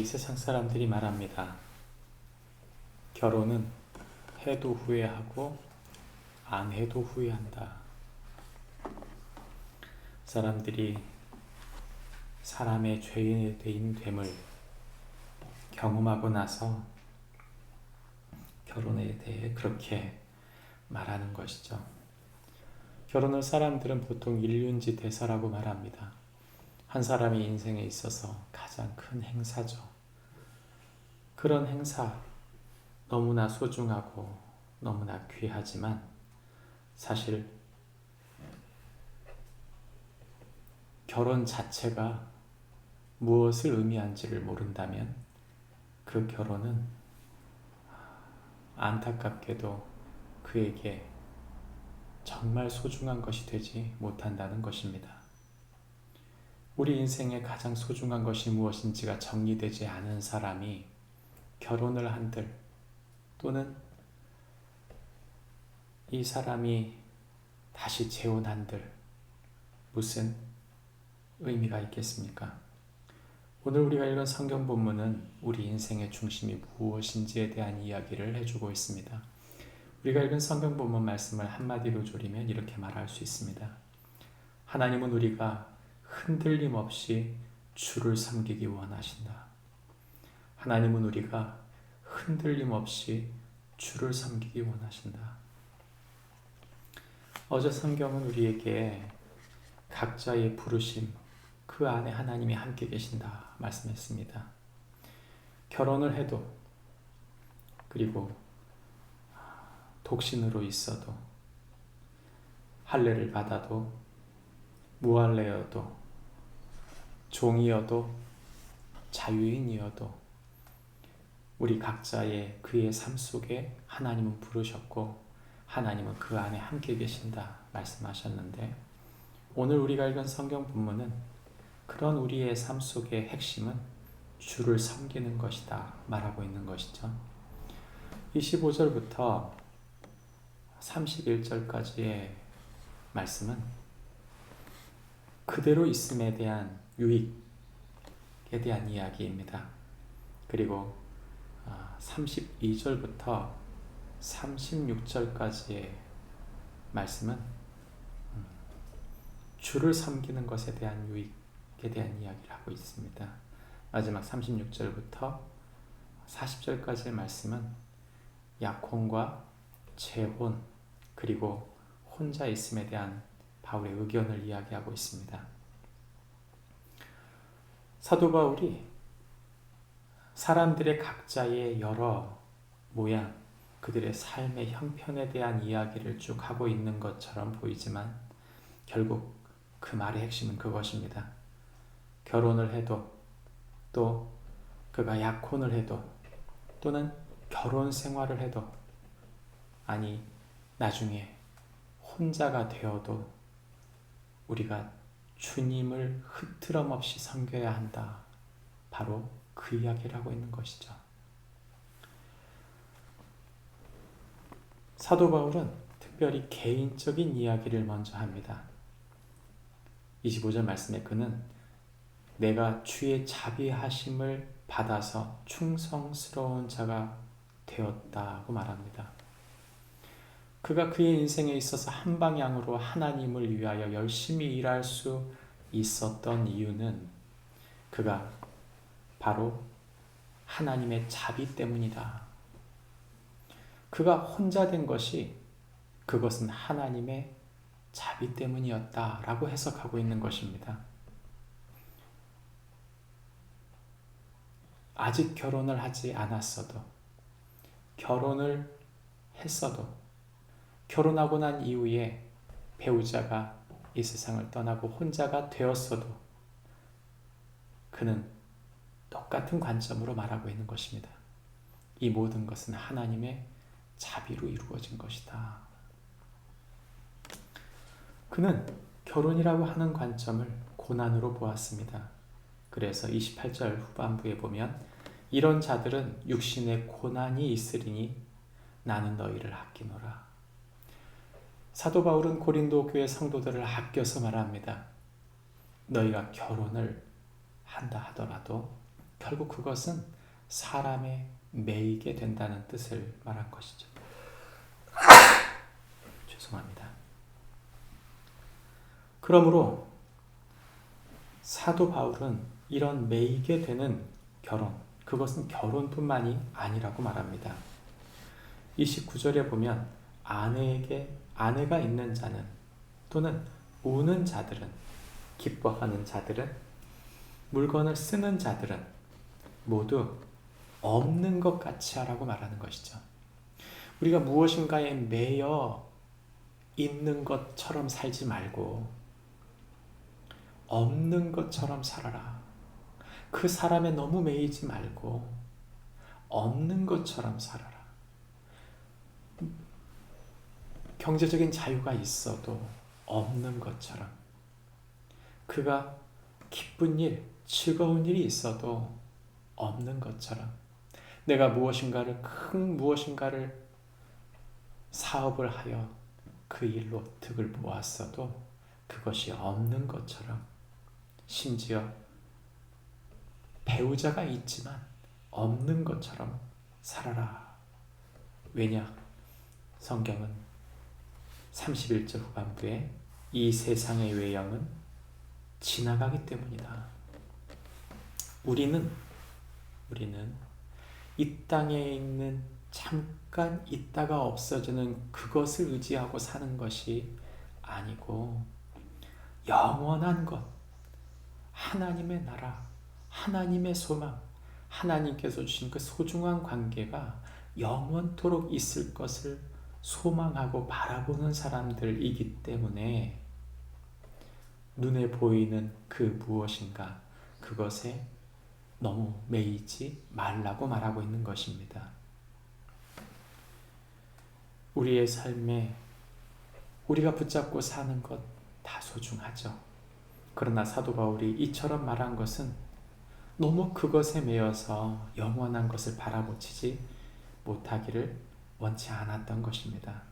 세상 사람들이 말합니다. 결혼은 해도 후회하고 안 해도 후회한다. 사람들이 사람의 죄인 됨을 경험하고 나서 결혼에 대해 그렇게 말하는 것이죠. 결혼을 사람들은 보통 일륜지 대사라고 말합니다. 한 사람의 인생에 있어서 가장 큰 행사죠. 그런 행사 너무나 소중하고 너무나 귀하지만 사실 결혼 자체가 무엇을 의미한지를 모른다면 그 결혼은 안타깝게도 그에게 정말 소중한 것이 되지 못한다는 것입니다. 우리 인생에 가장 소중한 것이 무엇인지가 정리되지 않은 사람이 결혼을 한들 또는 이 사람이 다시 재혼한들 무슨 의미가 있겠습니까? 오늘 우리가 읽은 성경 본문은 우리 인생의 중심이 무엇인지에 대한 이야기를 해주고 있습니다. 우리가 읽은 성경 본문 말씀을 한마디로 조리면 이렇게 말할 수 있습니다. 하나님은 우리가 흔들림 없이 주를 섬기기 원하신다. 하나님은 우리가 흔들림 없이 주를 섬기기 원하신다. 어제 성경은 우리에게 각자의 부르심, 그 안에 하나님이 함께 계신다 말씀했습니다. 결혼을 해도 그리고 독신으로 있어도 할례를 받아도 무할례여도 종이어도 자유인이어도 우리 각자의 그의 삶 속에 하나님은 부르셨고 하나님은 그 안에 함께 계신다 말씀하셨는데 오늘 우리가 읽은 성경 본문은 그런 우리의 삶 속의 핵심은 주를 섬기는 것이다 말하고 있는 것이죠. 25절부터 31절까지의 말씀은 그대로 있음에 대한 유익에 대한 이야기입니다. 그리고 32절부터 36절까지의 말씀은 주를 섬기는 것에 대한 유익에 대한 이야기를 하고 있습니다. 마지막 36절부터 40절까지의 말씀은 약혼과 재혼 그리고 혼자 있음에 대한 바울의 의견을 이야기하고 있습니다. 사도 바울이 사람들의 각자의 여러 모양, 그들의 삶의 형편에 대한 이야기를 쭉 하고 있는 것처럼 보이지만 결국 그 말의 핵심은 그것입니다. 결혼을 해도 또 그가 약혼을 해도 또는 결혼 생활을 해도 아니 나중에 혼자가 되어도 우리가 주님을 흐트럼 없이 섬겨야 한다. 바로 그 이야기를 하고 있는 것이죠. 사도 바울은 특별히 개인적인 이야기를 먼저 합니다. 25절 말씀에 그는 내가 주의 자비하심을 받아서 충성스러운 자가 되었다고 말합니다. 그가 그의 인생에 있어서 한 방향으로 하나님을 위하여 열심히 일할 수 있었던 이유는 그가 바로 하나님의 자비 때문이다. 그가 혼자 된 것이 그것은 하나님의 자비 때문이었다라고 해석하고 있는 것입니다. 아직 결혼을 하지 않았어도 결혼을 했어도 결혼하고 난 이후에 배우자가 이 세상을 떠나고 혼자가 되었어도 그는 똑같은 관점으로 말하고 있는 것입니다. 이 모든 것은 하나님의 자비로 이루어진 것이다. 그는 결혼이라고 하는 관점을 고난으로 보았습니다. 그래서 28절 후반부에 보면 이런 자들은 육신의 고난이 있으리니 나는 너희를 아끼노라. 사도 바울은 고린도 교회 성도들을 아껴서 말합니다. 너희가 결혼을 한다 하더라도 결국 그것은 사람에 매이게 된다는 뜻을 말한 것이죠. 죄송합니다. 그러므로 사도 바울은 이런 매이게 되는 결혼, 그것은 결혼뿐만이 아니라고 말합니다. 29절에 보면 아내가 있는 자는 또는 우는 자들은, 기뻐하는 자들은, 물건을 쓰는 자들은 모두 없는 것 같이 하라고 말하는 것이죠. 우리가 무엇인가에 매여 있는 것처럼 살지 말고 없는 것처럼 살아라. 그 사람에 너무 매이지 말고 없는 것처럼 살아라. 경제적인 자유가 있어도 없는 것처럼, 그가 기쁜 일, 즐거운 일이 있어도 없는 것처럼, 내가 큰 무엇인가를 사업을 하여 그 일로 득을 보았어도 그것이 없는 것처럼, 심지어 배우자가 있지만 없는 것처럼 살아라. 왜냐? 성경은 31절 후반부에 이 세상의 외형은 지나가기 때문이다. 우리는 이 땅에 있는 잠깐 있다가 없어지는 그것을 의지하고 사는 것이 아니고 영원한 것, 하나님의 나라, 하나님의 소망, 하나님께서 주신 그 소중한 관계가 영원토록 있을 것을 소망하고 바라보는 사람들이기 때문에 눈에 보이는 그 무엇인가, 그것에 너무 매이지 말라고 말하고 있는 것입니다. 우리의 삶에 우리가 붙잡고 사는 것 다 소중하죠. 그러나 사도 바울이 이처럼 말한 것은 너무 그것에 매여서 영원한 것을 바라보지 못하기를 원치 않았던 것입니다.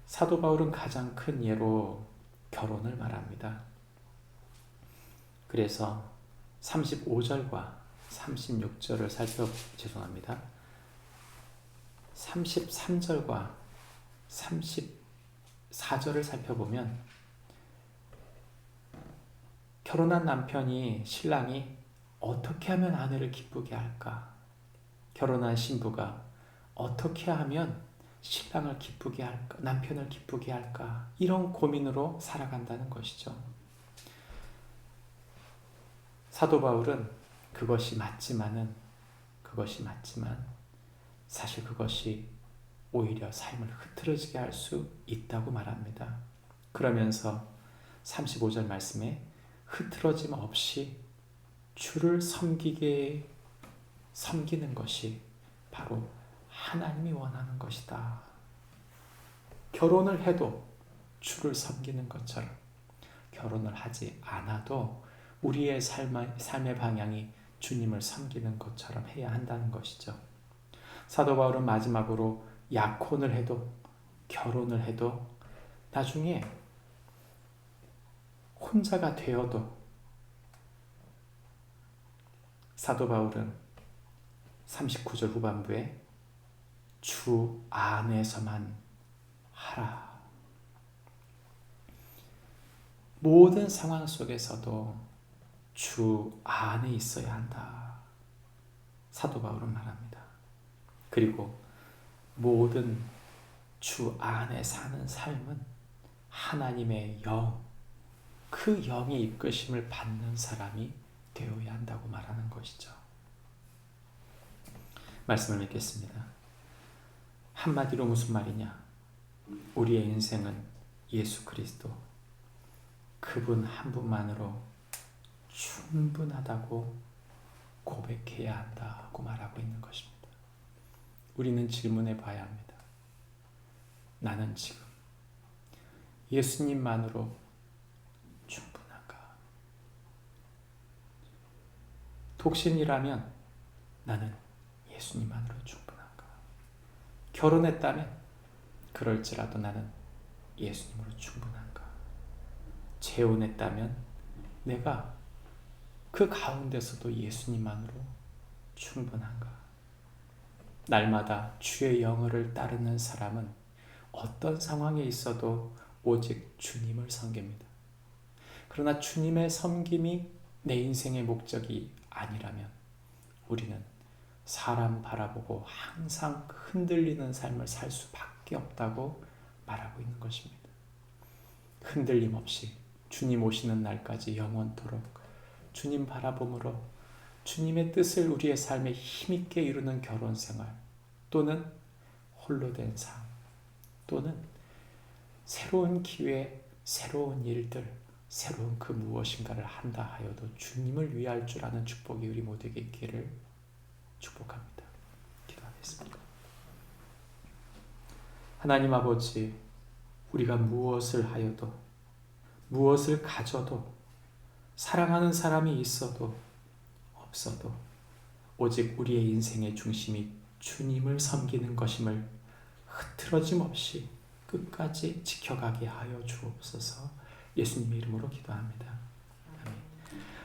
사도 바울은 가장 큰 예로 결혼을 말합니다. 그래서 35절과 36절을 33절과 34절을 살펴보면 결혼한 신랑이 어떻게 하면 아내를 기쁘게 할까? 결혼한 신부가 어떻게 하면 신랑을 기쁘게 할까? 남편을 기쁘게 할까? 이런 고민으로 살아간다는 것이죠. 사도 바울은 그것이 맞지만 사실 그것이 오히려 삶을 흐트러지게 할 수 있다고 말합니다. 그러면서 35절 말씀에 흐트러짐 없이 주를 섬기는 것이 바로 하나님이 원하는 것이다. 결혼을 해도 주를 섬기는 것처럼, 결혼을 하지 않아도 우리의 삶의 방향이 주님을 섬기는 것처럼 해야 한다는 것이죠. 사도 바울은 마지막으로 약혼을 해도 결혼을 해도 나중에 혼자가 되어도 사도 바울은 39절 후반부에 주 안에서만 하라. 모든 상황 속에서도 주 안에 있어야 한다. 사도 바울은 말합니다. 그리고 모든 주 안에 사는 삶은 하나님의 영, 그 영의 이끄심을 받는 사람이 되어야 한다고 말하는 것이죠. 말씀을 읽겠습니다. 한마디로 무슨 말이냐? 우리의 인생은 예수 그리스도, 그분 한 분만으로 충분하다고 고백해야 한다고 말하고 있는 것입니다. 우리는 질문해 봐야 합니다. 나는 지금 예수님만으로 충분한가? 독신이라면 나는 예수님만으로 충분한가? 결혼했다면 그럴지라도 나는 예수님으로 충분한가? 재혼했다면 내가 그 가운데서도 예수님만으로 충분한가? 날마다 주의 영어를 따르는 사람은 어떤 상황에 있어도 오직 주님을 섬깁니다. 그러나 주님의 섬김이 내 인생의 목적이 아니라면 우리는 사람 바라보고 항상 흔들리는 삶을 살 수밖에 없다고 말하고 있는 것입니다. 흔들림 없이 주님 오시는 날까지 영원토록 주님 바라봄으로 주님의 뜻을 우리의 삶에 힘있게 이루는 결혼 생활, 또는 홀로 된 삶, 또는 새로운 기회, 새로운 일들, 새로운 그 무엇인가를 한다 하여도 주님을 위할 줄 아는 축복이 우리 모두에게 있기를 축복합니다. 기도하겠습니다. 하나님 아버지, 우리가 무엇을 하여도, 무엇을 가져도, 사랑하는 사람이 있어도 없어도 오직 우리의 인생의 중심이 주님을 섬기는 것임을 흐트러짐 없이 끝까지 지켜가게 하여 주옵소서. 예수님의 이름으로 기도합니다. 아멘.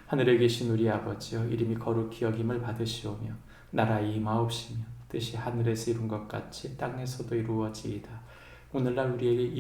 하늘에 계신 우리 아버지여, 이름이 거룩히 여김을 받으시오며 나라의 임하옵시며 뜻이 하늘에서 이룬 것 같이 땅에서도 이루어지이다. 오늘날 우리에게